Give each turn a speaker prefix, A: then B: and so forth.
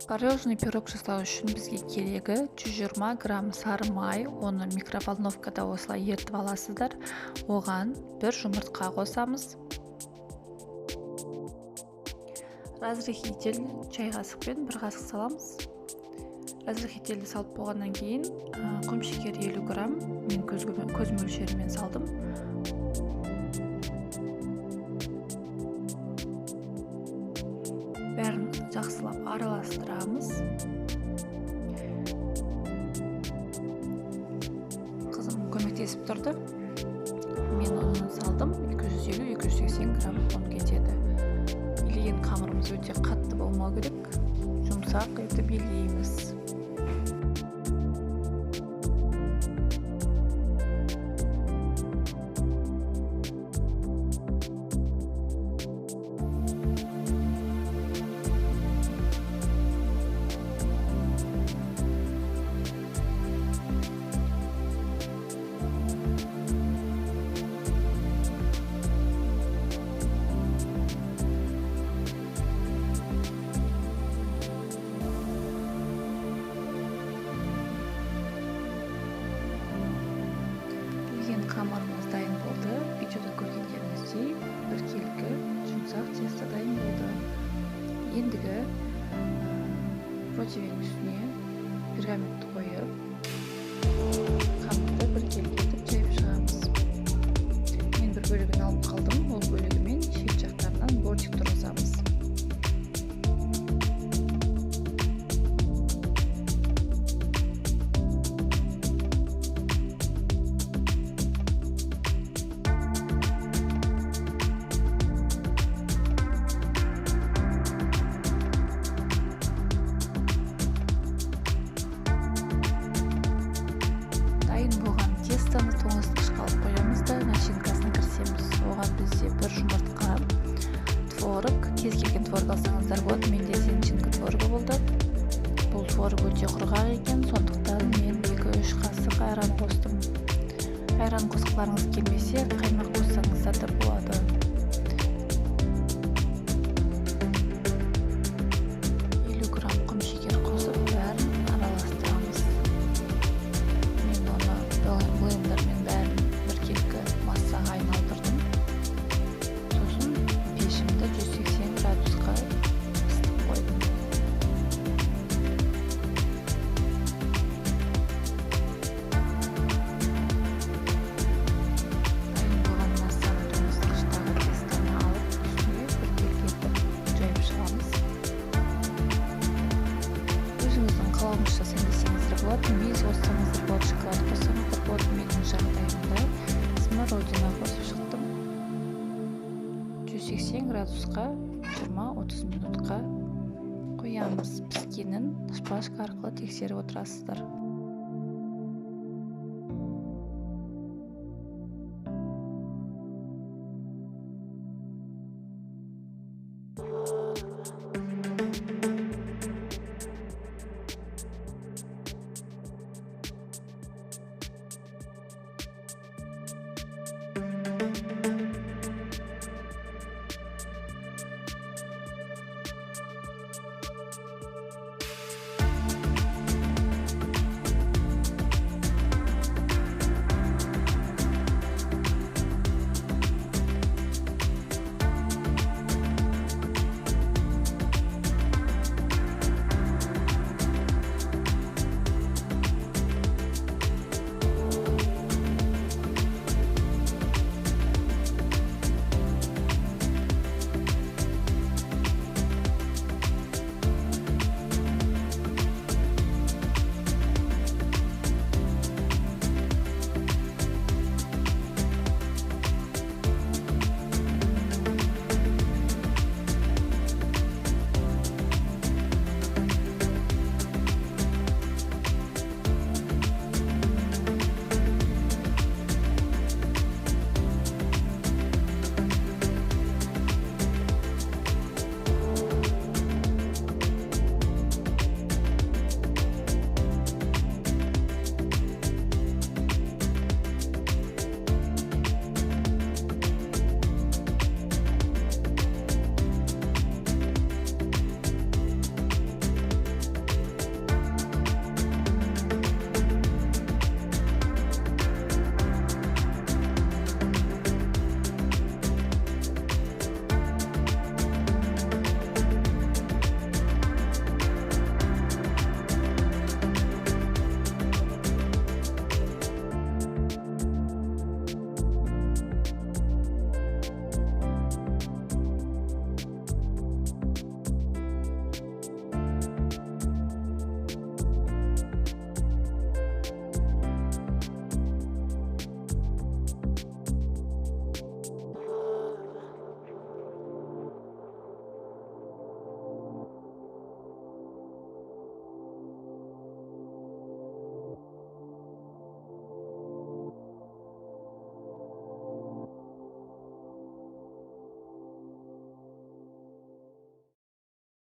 A: Пирожный пирог жасау үшін бізге керегі 120 грамм сары май, оны микроволновкада осылай ертіп аласыздар. Оған бір жұмыртқа қосамыз. Разрыхитель чай қасықпен бір қасық саламыз. Разрыхительді салып болғаннан кейін құм шекер 50 грамм, мен көз мөлшерімен салдым. Бәрін жақсылап араластырамыз. Қызым көмектесіп тұрды. Мен оны салдым. 250-280 грамм ұн кетеді. Илеген қамырымыз өте қатты болмау керек. Жұмсақ етіп илейміз. Қамырымыз дайын болды. Видеода көргендеріңіздей біркелкі жұмсақ тесто дайын болды. Ендігі противень үстіне пергаментті қойып, қамырды біркелкі етіп жайып шығамыз. Мен бір бөлігін алып қалдым. Ол бөлігімен шет жақтарынан бортик тұрғызамыз. Тестаны тоңазытқышқа алып қоямыз да начинкасына кірісеміз. Оған бізде бір жұмыртқа, творог, кез келген творог алсаңыздар болады. Менде зенченко творогы болды. Бұл творог өте құрғақ екен, сондықтан мен 2-3 қасық айран қостым. Айран қосқыларыңыз келмесе, қаймақ қоссаңыздар да болады. Қалауыңызша сәндесеңіздер болады, мейіз қоссаңыздар болады, шоколад қоссаңыздар болады. Менің жағдайымда смородина қосып шықтым. 180 градусқа 20-30 минутқа қоямыз. Піскенін шпажка арқылы тексеріп отырасыздар.